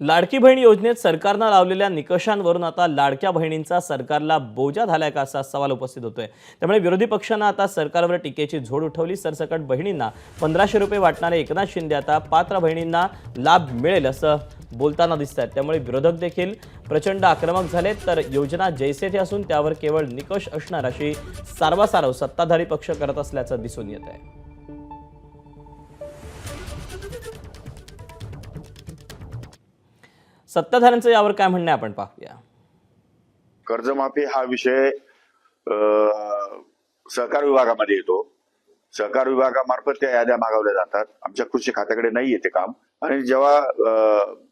लाडकी बहीण योजनेत सरकारनं लावलेल्या निकषांवरून आता लाडक्या बहिणींचा सरकारला बोजा झालाय का असा सवाल उपस्थित होतोय। त्यामुळे विरोधी पक्षानं आता सरकारवर टीकेची झोड उठवली। सरसकट बहिणींना 1500 रुपये वाटणारे एकनाथ शिंदे आता पात्र बहिणींना लाभ मिळेल असं बोलताना दिसतात। त्यामुळे विरोधक देखील प्रचंड आक्रमक झाले। तर योजना जैसे थे असून त्यावर केवळ निकष असणार अशी सारवासारव सत्ताधारी पक्ष करत असल्याचं दिसून येत आहे। सत्ताधाऱ्यांचं यावर काय म्हणणं आहे आपण पाहूया। कर्जमाफी हा विषय सहकार विभागामध्ये येतो। सहकार विभागामार्फत त्या याद्या मागवल्या जातात। आमच्या कृषी खात्याकडे नाही येते काम। आणि जेव्हा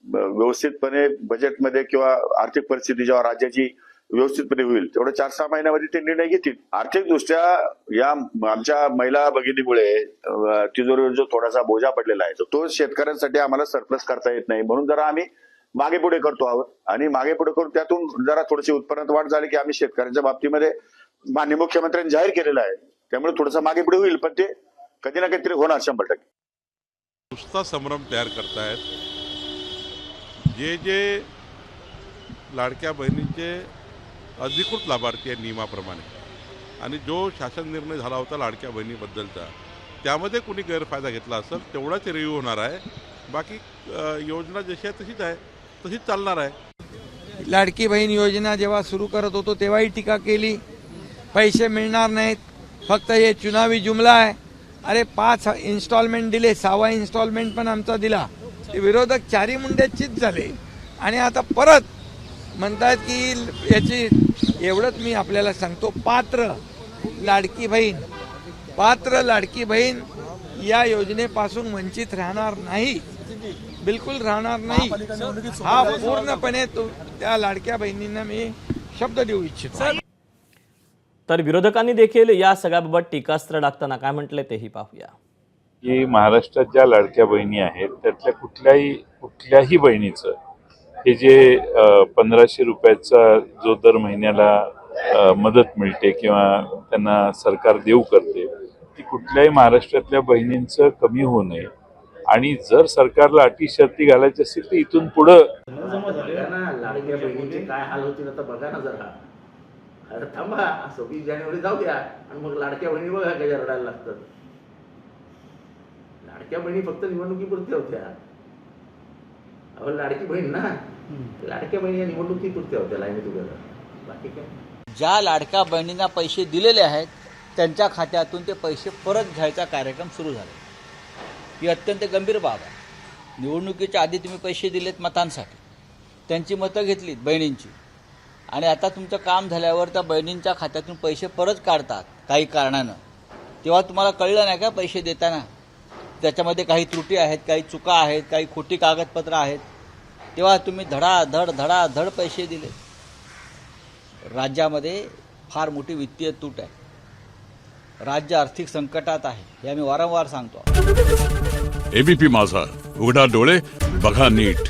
व्यवस्थितपणे बजेटमध्ये किंवा आर्थिक परिस्थिती जेव्हा राज्याची व्यवस्थितपणे होईल तेवढं 4-6 महिन्यामध्ये ते निर्णय घेतील। आर्थिकदृष्ट्या या आमच्या महिला भगिनीमुळे तिजोरीवर जो थोडासा बोजा पडलेला आहे तो शेतकऱ्यांसाठी आम्हाला सरप्लस करता येत नाही, म्हणून जरा आम्ही मागे पुढे करतो आहोत। आणि मागे पुढे करून त्यातून जरा थोडीशी उत्पन्नात वाढ झाली की आम्ही शेतकऱ्यांच्या बाबतीमध्ये माननीय मुख्यमंत्र्यांनी जाहीर केलेलं आहे, त्यामुळे थोडंसं मागे पुढे होईल, पण ते कधी ना कधीतरी होणार 100%। नुसता संभ्रम तयार करतायत। जे लाडक्या बहिणींचे अधिकृत लाभार्थी आहे नियमाप्रमाणे आणि जो शासन निर्णय झाला होता लाडक्या बहिणीबद्दलचा त्यामध्ये कुणी गैरफायदा घेतला असेल तेवढाच रिव्ह्यू होणार आहे। बाकी योजना जशी आहे तशीच आहे, तशीच चालणार आहे। लाडकी बहीण योजना जेव्हा सुरू करत होतो तेव्हाही टीका केली, पैसे मिळणार नाहीत, फक्त हे चुनावी जुमला आहे। अरे 5 इन्स्टॉलमेंट दिले, 6वा इन्स्टॉलमेंट पण आमचा दिला। ते विरोधक चारी मुंड्याचीच झाले आणि आता परत म्हणतात की याची एवढंच मी आपल्याला सांगतो, पात्र लाडकी बहीण या योजनेपासून वंचित राहणार नाही, बिलकुल राहणार नाही। हा पूर्णपणे त्या लाडक्या बहिणींना मी शब्द देऊ इच्छितो। तर विरोधकांनी देखील या सगळ्याबाबत टीकास्त्र टाकताना काय म्हटलंय तेही पाहूया। की महाराष्ट्रात ज्या लाडक्या बहिणी आहेत त्यातल्या कुठल्याही बहिणीचं हे जे 1500 रुपयाचा जो दर महिन्याला मदत मिळते किंवा त्यांना सरकार देऊ करते ती कुठल्याही महाराष्ट्रातल्या बहिणींचं कमी होऊ नये। आणि जर सरकारला अटी शर्ती घालायची असेल तर इथून पुढं लाडक्या बहिणीचे काय हाल होतील आता बघा ना जरा। अरे थांबा, 26 जानेवारी जाऊ द्या आणि मग लाडक्या बहिणी बघा कशा रडायला लागतात। लाडक्या बहिणी फक्त निवडणुकीपुरत्या होत्या। अहो लाडकी बहीण ना, लाडक्या बहिणी या निवडणुकीपुरत्या होत्या लाईनीत उभ्या, बाकी काय। ज्या लाडक्या बहिणींना पैसे दिलेले आहेत त्यांच्या खात्यातून ते पैसे परत घ्यायचा कार्यक्रम सुरू झाला। ही अत्यंत गंभीर बाब आहे। निवडणुकीच्या आधी तुम्ही पैसे दिलेत मतांसाठी, त्यांची मतं घेतलीत बहिणींची, आणि आता तुमचं काम झाल्यावर त्या बहिणींच्या खात्यातून पैसे परत काढतात काही कारणानं, तेव्हा तुम्हाला कळलं नाही का पैसे देताना त्याच्यामध्ये काही त्रुटी आहेत, काही चुका आहेत, काही खोटी कागदपत्र आहेत, तेव्हा तुम्ही धडाधड पैसे दिले। राज्यामध्ये फार मोठी वित्तीय तूट आहे, राज्य आर्थिक संकटात आहे, हे आम्ही वारंवार सांगतो। एबीपी माझा, उघडा डोळे बघा नीट।